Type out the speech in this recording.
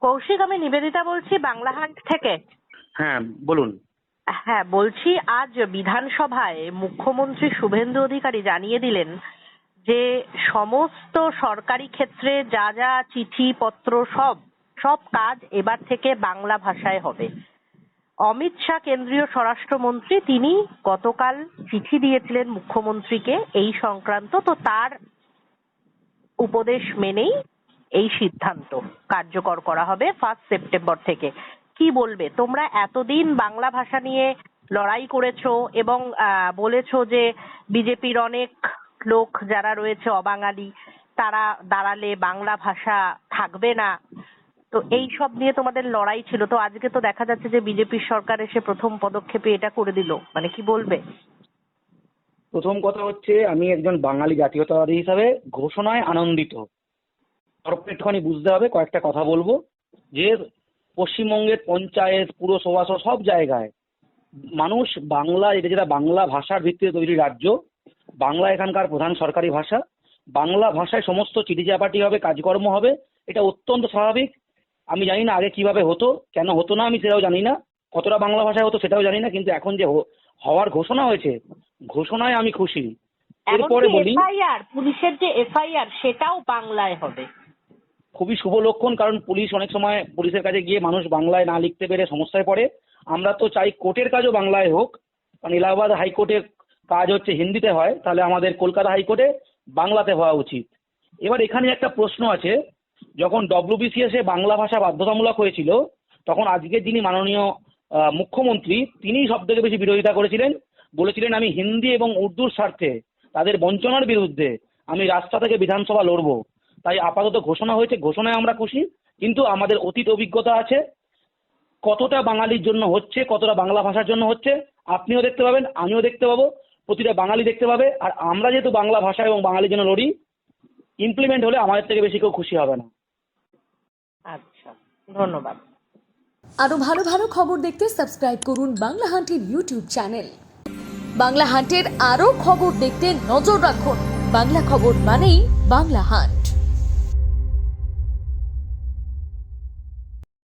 কৌশিক, আমি নিবেদিতা বলছি বাংলাহাট থেকে। হ্যাঁ বলুন। হ্যাঁ, বলছি আজ বিধানসভায় মুখ্যমন্ত্রী শুভেন্দু অধিকারী জানিয়ে দিলেন যে সমস্ত সরকারি ক্ষেত্রে যা যা চিঠিপত্র সব কাজ এবার থেকে বাংলা ভাষায় হবে। অমিত শাহ কেন্দ্রীয় স্বরাষ্ট্রমন্ত্রী, তিনি গতকাল চিঠি দিয়েছিলেন মুখ্যমন্ত্রীকে এই সংক্রান্ত। তো তার উপদেশ মেনেই এই সিদ্ধান্ত কার্যকর করা হবে 1 সেপ্টেম্বর থেকে। কি বলবে তোমরা? এতদিন বাংলা ভাষা নিয়ে লড়াই করেছো এবং বলেছো যে বিজেপির অনেক লোক যারা রয়েছে অবাঙালি, তারা দাঁড়ালে বাংলা ভাষা থাকবে না। তো এই সব নিয়ে তোমাদের লড়াই ছিল। তো আজকে তো দেখা যাচ্ছে যে বিজেপির সরকার এসে প্রথম পদক্ষেপে এটা করে দিল। মানে কি বলবে? প্রথম কথা হচ্ছে, আমি একজন বাঙালি জাতীয়তাবাদী হিসাবে ঘোষণায় আনন্দিত। একটুখানি বুঝতে হবে, কয়েকটা কথা বলবো। যে পশ্চিমবঙ্গের পঞ্চায়েত, পুরসভা সব জায়গায় মানুষ বাংলা, এটা যেটা বাংলা ভাষার ভিত্তিতে তৈরি রাজ্য, বাংলা এখানকার প্রধান সরকারি ভাষা, বাংলা ভাষায় সমস্ত চিঠিচাপাটি হবে, কাজকর্ম হবে, এটা অত্যন্ত স্বাভাবিক। আমি জানি না আগে কিভাবে হতো, কেন হতো না আমি সেটাও জানি না, কতটা বাংলা ভাষায় হতো সেটাও জানি না, কিন্তু এখন যে হওয়ার ঘোষণা হয়েছে, ঘোষণায় আমি খুশি। এরপরে বলি, এফআইআর, পুলিশের যে এফআইআর সেটাও বাংলায় হবে। খুবই শুভ লক্ষণ, কারণ পুলিশ অনেক সময় পুলিশের কাছে গিয়ে মানুষ বাংলায় না লিখতে পেরে সমস্যায় পড়ে। আমরা তো চাই কোর্টের কাজও বাংলায় হোক, কারণ এলাহাবাদ হাইকোর্টের কাজ হচ্ছে হিন্দিতে হয়, তাহলে আমাদের কলকাতা হাইকোর্টে বাংলাতে হওয়া উচিত। এবার এখানে একটা প্রশ্ন আছে, যখন ডব্লিউবিসিএস এ বাংলা ভাষা বাধ্যতামূলক হয়েছিল, তখন আজকের যিনি মাননীয় মুখ্যমন্ত্রী, তিনি সব থেকে বেশি বিরোধিতা করেছিলেন। বলেছিলেন আমি হিন্দি এবং উর্দুর স্বার্থে, তাদের বঞ্চনার বিরুদ্ধে আমি রাস্তা থেকে বিধানসভা লড়বো। তাই আপাতত ঘোষণা হয়েছে, ঘোষণায় আমরা খুশি, কিন্তু আমাদের অতীত অভিজ্ঞতা আছে, কতটা বাঙালির জন্য হচ্ছে, কতটা বাংলা ভাষার জন্য হচ্ছে আপনিও দেখতে পাবেন, আমিও দেখতে পাবো, প্রতিটা বাঙালি দেখতে পাবে। আর আমরা যেহেতু বাংলা ভাষা এবং বাঙালির জন্য লড়ি, ইমপ্লিমেন্ট হলে আমাদের থেকে বেশি কেউ খুশি হবে না। আচ্ছা, ধন্যবাদ। আরো ভালো ভালো খবর দেখতে সাবস্ক্রাইব করুন বাংলা হান্টের ইউটিউব চ্যানেল। বাংলা হান্টের আরো খবর দেখতে নজর রাখুন। বাংলা খবর মানেই বাংলা হান্ট।